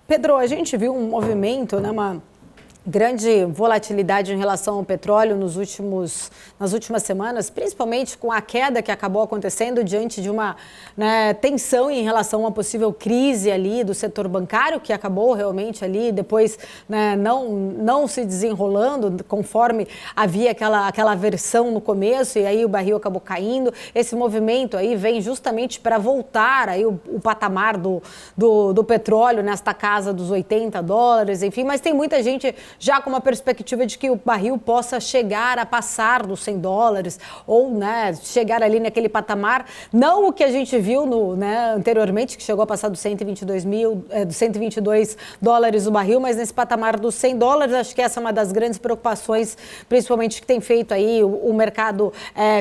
Pedro, a gente viu um movimento, né, uma grande volatilidade em relação ao petróleo nas últimas semanas, principalmente com a queda que acabou acontecendo diante de uma tensão em relação a uma possível crise ali do setor bancário, que acabou realmente ali depois não se desenrolando conforme havia aquela aversão no começo, e aí o barril acabou caindo. Esse movimento aí vem justamente para voltar aí o patamar do petróleo nesta casa dos $80, enfim, mas tem muita gente já com uma perspectiva de que o barril possa chegar a passar dos $100 ou chegar ali naquele patamar, não o que a gente viu anteriormente, que chegou a passar dos $122 o barril, mas nesse patamar dos $100. Acho que essa é uma das grandes preocupações, principalmente que tem feito aí o mercado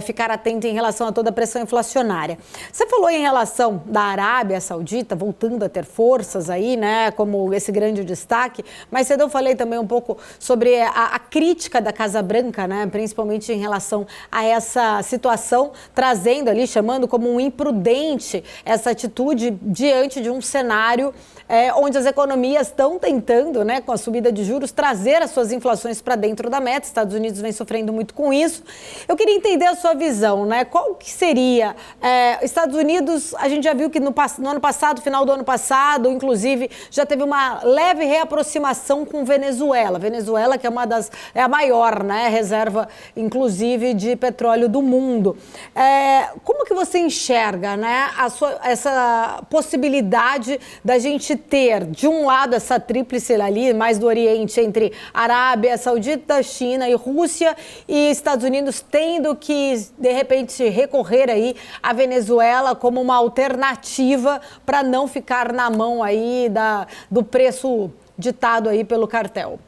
ficar atento em relação a toda a pressão inflacionária. Você falou em relação da Arábia Saudita voltando a ter forças aí, como esse grande destaque, mas cedo eu falei também um pouco sobre a crítica da Casa Branca, principalmente em relação a essa situação, trazendo ali, chamando como um imprudente essa atitude diante de um cenário onde as economias estão tentando, com a subida de juros, trazer as suas inflações para dentro da meta. Estados Unidos vem sofrendo muito com isso. Eu queria entender a sua visão, qual que seria? Estados Unidos, a gente já viu que no ano passado, final do ano passado, inclusive, já teve uma leve reaproximação com Venezuela. Venezuela, que é a maior reserva, inclusive, de petróleo do mundo. Como que você enxerga essa possibilidade da gente ter, de um lado, essa tríplice ali, mais do Oriente, entre Arábia Saudita, China e Rússia, e Estados Unidos tendo que, de repente, recorrer aí à Venezuela como uma alternativa para não ficar na mão aí do preço ditado aí pelo cartel?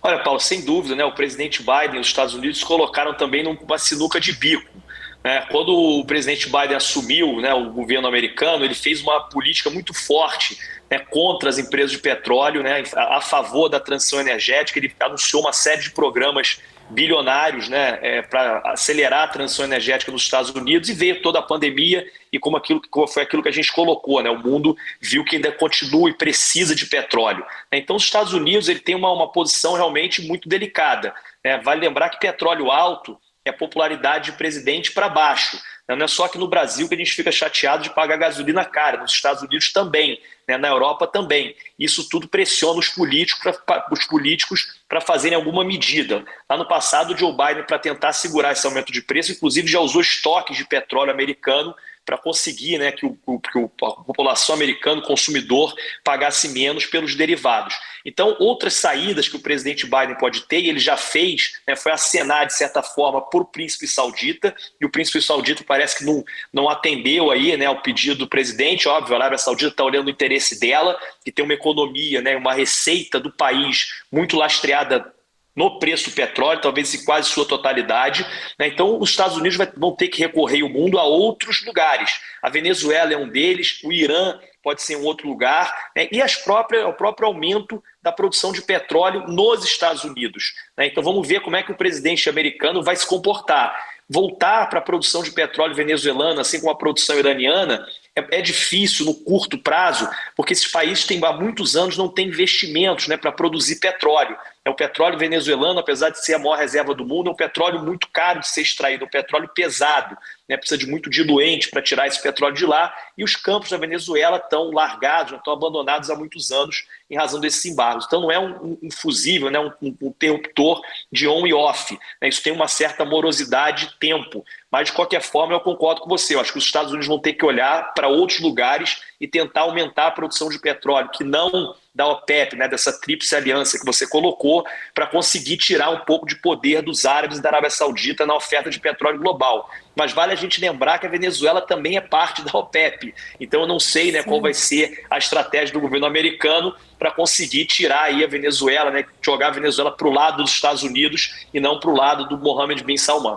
Olha, Paulo, sem dúvida, o presidente Biden e os Estados Unidos colocaram também numa sinuca de bico. Quando o presidente Biden assumiu o governo americano, ele fez uma política muito forte contra as empresas de petróleo, a favor da transição energética. Ele anunciou uma série de programas bilionários para acelerar a transição energética nos Estados Unidos, e veio toda a pandemia e como foi aquilo que a gente colocou. O mundo viu que ainda continua e precisa de petróleo. Então, os Estados Unidos ele tem uma posição realmente muito delicada. Vale lembrar que petróleo alto é popularidade de presidente para baixo. Não é só aqui no Brasil que a gente fica chateado de pagar gasolina cara, nos Estados Unidos também, na Europa também. Isso tudo pressiona os políticos para fazerem alguma medida. Lá no passado, o Joe Biden, para tentar segurar esse aumento de preço, inclusive já usou estoques de petróleo americano para conseguir que a população americana, o consumidor, pagasse menos pelos derivados. Então, outras saídas que o presidente Biden pode ter, e ele já fez, foi acenar, de certa forma, por príncipe saudita, e o príncipe saudita parece que não atendeu aí, ao pedido do presidente. Óbvio, a Arábia Saudita está olhando o interesse dela, que tem uma economia, uma receita do país muito lastreada no preço do petróleo, talvez em quase sua totalidade. Então, os Estados Unidos vão ter que recorrer o mundo a outros lugares. A Venezuela é um deles, o Irã pode ser um outro lugar, e o próprio aumento da produção de petróleo nos Estados Unidos. Então, vamos ver como é que o presidente americano vai se comportar. Voltar para a produção de petróleo venezuelano, assim como a produção iraniana, é difícil no curto prazo, porque esses países há muitos anos não têm investimentos para produzir petróleo. O petróleo venezuelano, apesar de ser a maior reserva do mundo, é um petróleo muito caro de ser extraído, é um petróleo pesado, precisa de muito diluente para tirar esse petróleo de lá, e os campos da Venezuela estão largados, estão abandonados há muitos anos em razão desses embargos. Então não é um fusível, um interruptor de on e off. Isso tem uma certa morosidade de tempo. Mas, de qualquer forma, eu concordo com você. Eu acho que os Estados Unidos vão ter que olhar para outros lugares e tentar aumentar a produção de petróleo, que não da OPEP, dessa tríplice aliança que você colocou, para conseguir tirar um pouco de poder dos árabes e da Arábia Saudita na oferta de petróleo global. Mas vale a gente lembrar que a Venezuela também é parte da OPEP. Então eu não sei qual vai ser a estratégia do governo americano para conseguir tirar aí a Venezuela, jogar a Venezuela para o lado dos Estados Unidos e não para o lado do Mohammed bin Salman.